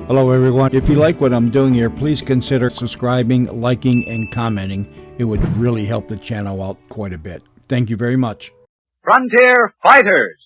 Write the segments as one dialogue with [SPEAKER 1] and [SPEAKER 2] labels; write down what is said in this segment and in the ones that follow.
[SPEAKER 1] Hello, everyone. If you like what I'm doing here, please consider subscribing, liking, and commenting. It would really help the channel out quite a bit. Thank you very much.
[SPEAKER 2] Frontier Fighters.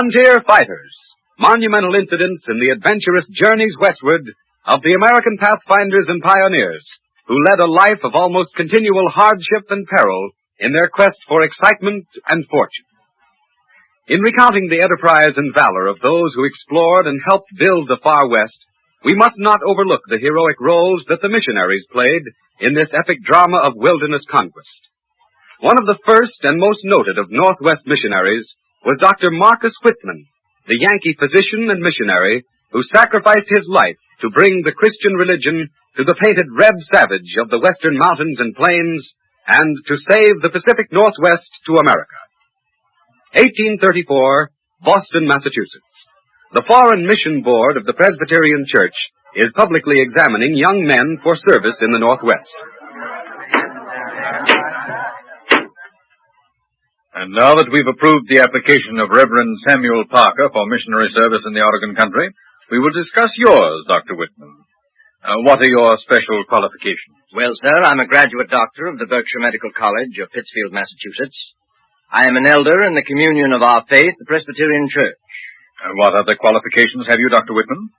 [SPEAKER 2] Frontier Fighters, monumental incidents in the adventurous journeys westward of the American pathfinders and pioneers who led a life of almost continual hardship and peril in their quest for excitement and fortune. In recounting the enterprise and valor of those who explored and helped build the far west, we must not overlook the heroic roles that the missionaries played in this epic drama of wilderness conquest. One of the first and most noted of Northwest missionaries was Dr. Marcus Whitman, the Yankee physician and missionary who sacrificed his life to bring the Christian religion to the painted red savage of the western mountains and plains and to save the Pacific Northwest to America. 1834, Boston, Massachusetts. The Foreign Mission Board of the Presbyterian Church is publicly examining young men for service in the Northwest.
[SPEAKER 3] And now that we've approved the application of Reverend Samuel Parker for missionary service in the Oregon country, we will discuss yours, Dr. Whitman. What are your special qualifications?
[SPEAKER 4] Well, sir, I'm a graduate doctor of the Berkshire Medical College of Pittsfield, Massachusetts. I am an elder in the communion of our faith, the Presbyterian Church.
[SPEAKER 3] And what other qualifications have you, Dr. Whitman?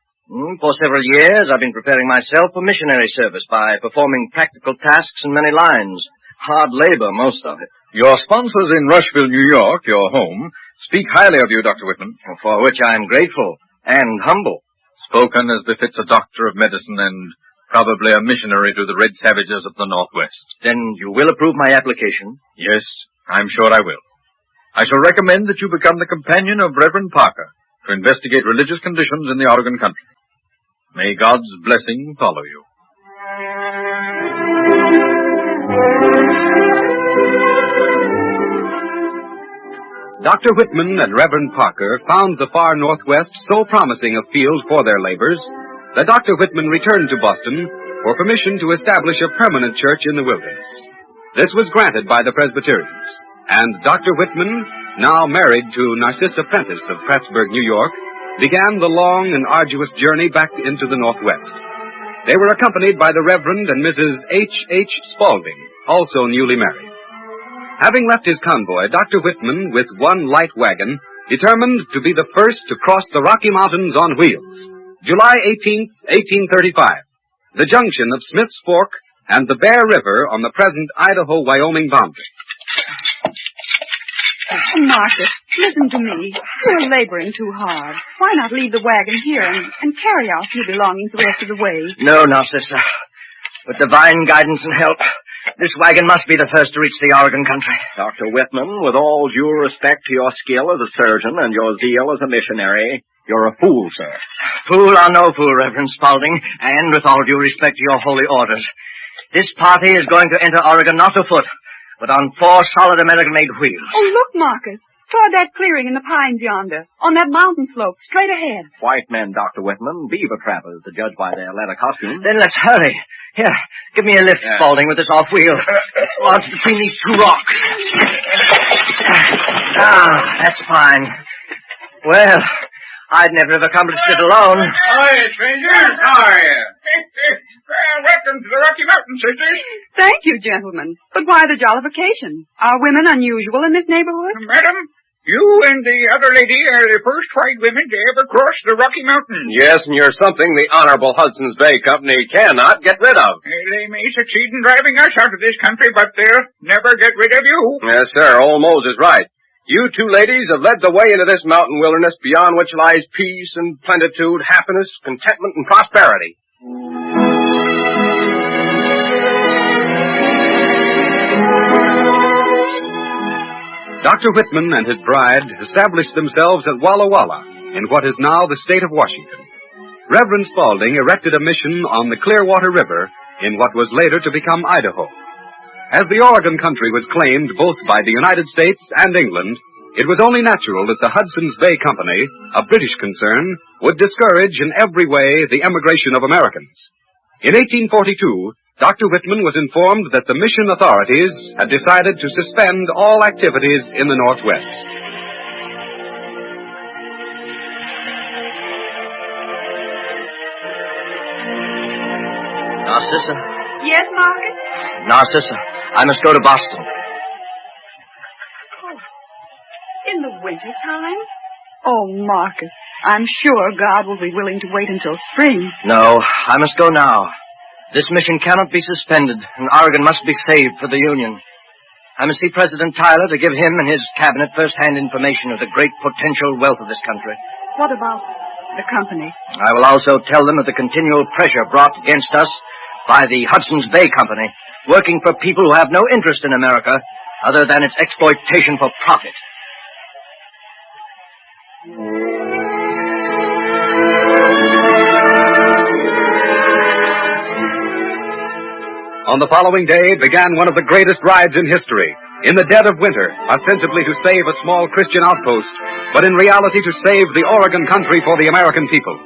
[SPEAKER 4] For several years, I've been preparing myself for missionary service by performing practical tasks in many lines. Hard labor, most of it.
[SPEAKER 3] Your sponsors in Rushville, New York, your home, speak highly of you, Dr. Whitman.
[SPEAKER 4] For which I am grateful and humble.
[SPEAKER 3] Spoken as befits a doctor of medicine and probably a missionary to the red savages of the Northwest.
[SPEAKER 4] Then you will approve my application?
[SPEAKER 3] Yes, I'm sure I will. I shall recommend that you become the companion of Reverend Parker to investigate religious conditions in the Oregon country. May God's blessing follow you.
[SPEAKER 2] Dr. Whitman and Reverend Parker found the far Northwest so promising a field for their labors that Dr. Whitman returned to Boston for permission to establish a permanent church in the wilderness. This was granted by the Presbyterians, and Dr. Whitman, now married to Narcissa Prentice of Plattsburgh, New York, began the long and arduous journey back into the Northwest. They were accompanied by the Reverend and Mrs. H. Spaulding, also newly married. Having left his convoy, Dr. Whitman, with one light wagon, determined to be the first to cross the Rocky Mountains on wheels. July 18, 1835, the junction of Smith's Fork and the Bear River on the present Idaho-Wyoming boundary.
[SPEAKER 5] Marcus, listen to me. You're laboring too hard. Why not leave the wagon here and carry our few belongings the rest of the way?
[SPEAKER 4] No, Narcissa. With divine guidance and help, this wagon must be the first to reach the Oregon country.
[SPEAKER 6] Dr. Whitman, with all due respect to your skill as a surgeon and your zeal as a missionary, you're a fool, sir.
[SPEAKER 4] Fool or no fool, Reverend Spaulding, and with all due respect to your holy orders, this party is going to enter Oregon not afoot, but on 4 solid American-made wheels.
[SPEAKER 5] Oh, look, Marcus. Toward that clearing in the pines yonder, on that mountain slope, straight ahead.
[SPEAKER 6] White men, Dr. Whitman, beaver trappers, to judge by their leather costumes.
[SPEAKER 4] Then let's hurry. Here, give me a lift, Spaulding, with this off wheel. It's lodged between these two rocks. That's fine. Well, I'd never have accomplished it alone.
[SPEAKER 3] Hi, strangers. How are you? Welcome to the Rocky Mountains, sisters.
[SPEAKER 5] Thank you, gentlemen. But why the jollification? Are women unusual in this neighborhood?
[SPEAKER 3] Madam, you and the other lady are the first white women to ever cross the Rocky Mountains.
[SPEAKER 7] Yes, and you're something the Honorable Hudson's Bay Company cannot get rid of.
[SPEAKER 3] They may succeed in driving us out of this country, but they'll never get rid of you.
[SPEAKER 7] Yes, sir. Old Mose is right. You two ladies have led the way into this mountain wilderness beyond which lies peace and plenitude, happiness, contentment, and prosperity.
[SPEAKER 2] Dr. Whitman and his bride established themselves at Walla Walla, in what is now the state of Washington. Reverend Spaulding erected a mission on the Clearwater River in what was later to become Idaho. As the Oregon country was claimed both by the United States and England, it was only natural that the Hudson's Bay Company, a British concern, would discourage in every way the emigration of Americans. In 1842, Dr. Whitman was informed that the mission authorities had decided to suspend all activities in the Northwest.
[SPEAKER 4] Narcissa.
[SPEAKER 5] Yes, Marcus?
[SPEAKER 4] Narcissa, I must go to Boston.
[SPEAKER 5] In the winter time? Oh, Marcus, I'm sure God will be willing to wait until spring.
[SPEAKER 4] No, I must go now. This mission cannot be suspended, and Oregon must be saved for the Union. I must see President Tyler to give him and his cabinet first-hand information of the great potential wealth of this country.
[SPEAKER 5] What about the company?
[SPEAKER 4] I will also tell them of the continual pressure brought against us by the Hudson's Bay Company, working for people who have no interest in America other than its exploitation for profit.
[SPEAKER 2] On the following day began one of the greatest rides in history. In the dead of winter, ostensibly to save a small Christian outpost, but in reality to save the Oregon country for the American people.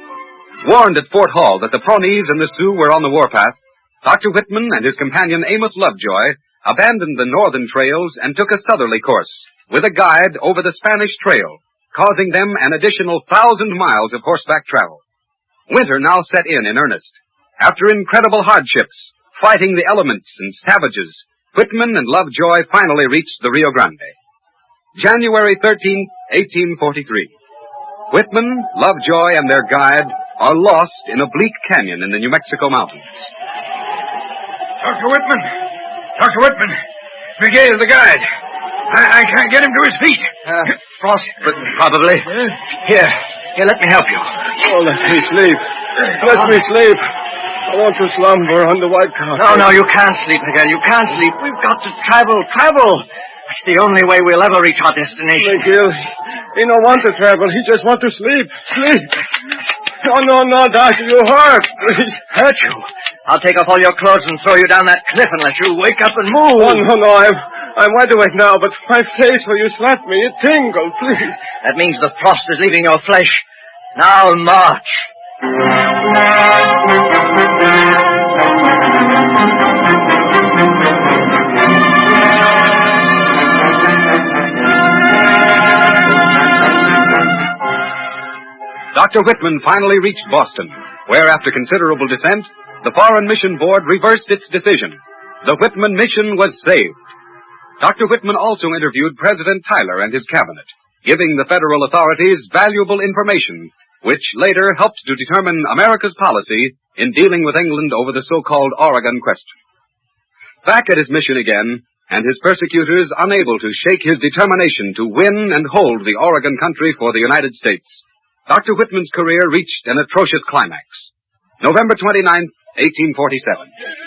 [SPEAKER 2] Warned at Fort Hall that the Pawnees and the Sioux were on the warpath, Dr. Whitman and his companion Amos Lovejoy abandoned the northern trails and took a southerly course, with a guide over the Spanish Trail, causing them an additional 1,000 miles of horseback travel. Winter now set in earnest. After incredible hardships, fighting the elements and savages, Whitman and Lovejoy finally reached the Rio Grande. January 13, 1843. Whitman, Lovejoy, and their guide are lost in a bleak canyon in the New Mexico mountains.
[SPEAKER 3] Dr. Whitman! Dr. Whitman! Miguel, the guide. I can't get him to his feet.
[SPEAKER 4] Frostbitten, probably. Here, let me help you.
[SPEAKER 7] Oh, let me sleep. Let me sleep. I want to slumber on the white carpet.
[SPEAKER 4] No, you can't sleep, Miguel. You can't sleep. We've got to travel. It's the only way we'll ever reach our destination.
[SPEAKER 7] Miguel, he don't want to travel. He just want to sleep. Sleep. No, Doctor, you hurt. Please.
[SPEAKER 4] Hurt you? I'll take off all your clothes and throw you down that cliff unless you wake up and move.
[SPEAKER 7] Oh, no, I'm wide awake now, but my face where you slapped me, it tingled, please.
[SPEAKER 4] That means the frost is leaving your flesh. Now march.
[SPEAKER 2] Dr. Whitman finally reached Boston, where, after considerable dissent, the Foreign Mission Board reversed its decision. The Whitman mission was saved. Dr. Whitman also interviewed President Tyler and his cabinet, giving the federal authorities valuable information, which later helped to determine America's policy in dealing with England over the so-called Oregon question. Back at his mission again, and his persecutors unable to shake his determination to win and hold the Oregon country for the United States, Dr. Whitman's career reached an atrocious climax. November 29, 1847.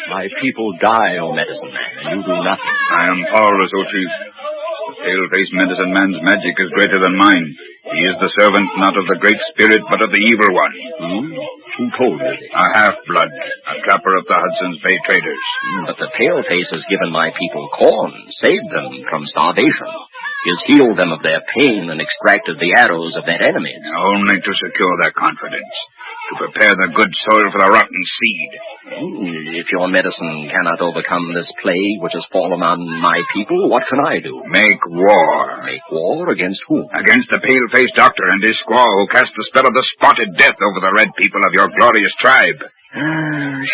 [SPEAKER 6] My people die, O medicine man, and you do nothing.
[SPEAKER 3] I am powerless, O chief. The pale-faced medicine man's magic is greater than mine. He is the servant not of the Great Spirit, but of the Evil One.
[SPEAKER 6] Who told you this?
[SPEAKER 3] A half-blood, a trapper of the Hudson's Bay traders.
[SPEAKER 6] But the pale-face has given my people corn, saved them from starvation. is healed them of their pain and extracted the arrows of their enemies.
[SPEAKER 8] Only to secure their confidence, to prepare the good soil for the rotten seed.
[SPEAKER 6] If your medicine cannot overcome this plague which has fallen on my people, what can I do?
[SPEAKER 8] Make war.
[SPEAKER 6] Make war against whom?
[SPEAKER 8] Against the pale-faced doctor and his squaw who cast the spell of the spotted death over the red people of your glorious tribe.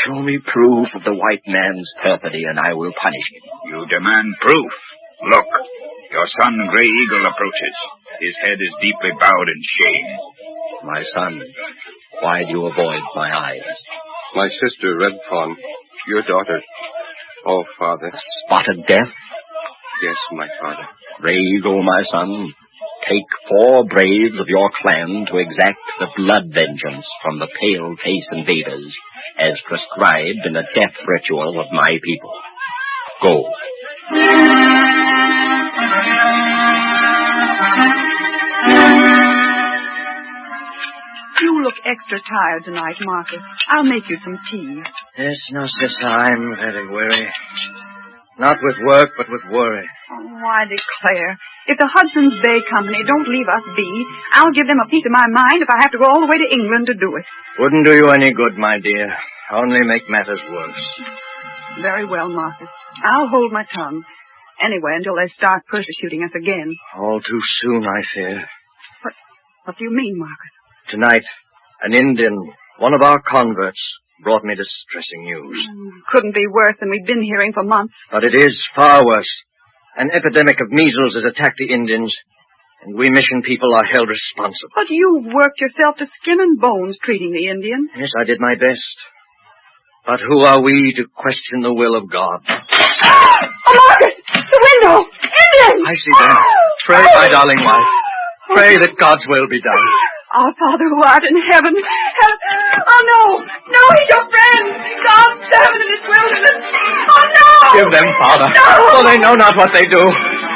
[SPEAKER 6] Show me proof of the white man's perfidy, and I will punish him.
[SPEAKER 8] You demand proof. Look, your son, Grey Eagle, approaches. His head is deeply bowed in shame.
[SPEAKER 6] My son, why do you avoid my eyes?
[SPEAKER 7] My sister, Red Fawn, your daughter. Oh, Father.
[SPEAKER 6] Spotted death?
[SPEAKER 7] Yes, my father.
[SPEAKER 6] Grey Eagle, my son, take 4 braves of your clan to exact the blood vengeance from the pale-face invaders, as prescribed in the death ritual of my people. Go.
[SPEAKER 5] You look extra tired tonight, Marcus. I'll make you some tea.
[SPEAKER 4] Yes, Narcissa, I'm very weary. Not with work, but with worry.
[SPEAKER 5] Oh, I declare. If the Hudson's Bay Company don't leave us be, I'll give them a piece of my mind if I have to go all the way to England to do it.
[SPEAKER 4] Wouldn't do you any good, my dear. Only make matters worse.
[SPEAKER 5] Very well, Marcus. I'll hold my tongue. Anyway, until they start persecuting us again.
[SPEAKER 4] All too soon, I fear.
[SPEAKER 5] What do you mean, Marcus?
[SPEAKER 4] Tonight, an Indian, one of our converts, brought me distressing news.
[SPEAKER 5] Couldn't be worse than we've been hearing for months.
[SPEAKER 4] But it is far worse. An epidemic of measles has attacked the Indians, and we mission people are held responsible.
[SPEAKER 5] But you worked yourself to skin and bones treating the Indians.
[SPEAKER 4] Yes, I did my best. But who are we to question the will of God?
[SPEAKER 5] Oh, Marcus! The window! Indians!
[SPEAKER 4] I see them. Pray, my darling wife. Pray that God's will be done.
[SPEAKER 5] Our Father who art in heaven. Oh, no! No, he's your friend! God's servant in this wilderness! Oh, no!
[SPEAKER 4] Forgive them, Father.
[SPEAKER 5] No!
[SPEAKER 4] For they know not what they do.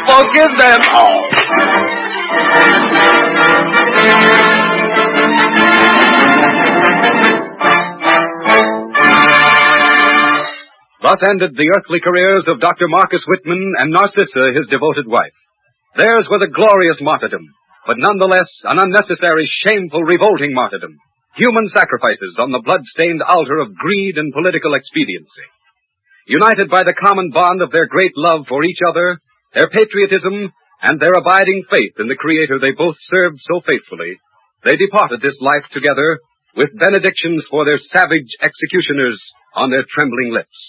[SPEAKER 4] Forgive them.
[SPEAKER 2] Thus ended the earthly careers of Dr. Marcus Whitman and Narcissa, his devoted wife. Theirs was a glorious martyrdom, but nonetheless an unnecessary, shameful, revolting martyrdom. Human sacrifices on the blood-stained altar of greed and political expediency. United by the common bond of their great love for each other, their patriotism, and their abiding faith in the Creator they both served so faithfully, they departed this life together with benedictions for their savage executioners on their trembling lips.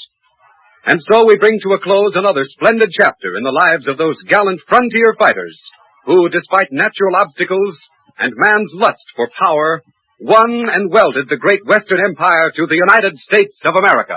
[SPEAKER 2] And so we bring to a close another splendid chapter in the lives of those gallant frontier fighters who, despite natural obstacles and man's lust for power, won and welded the great Western Empire to the United States of America.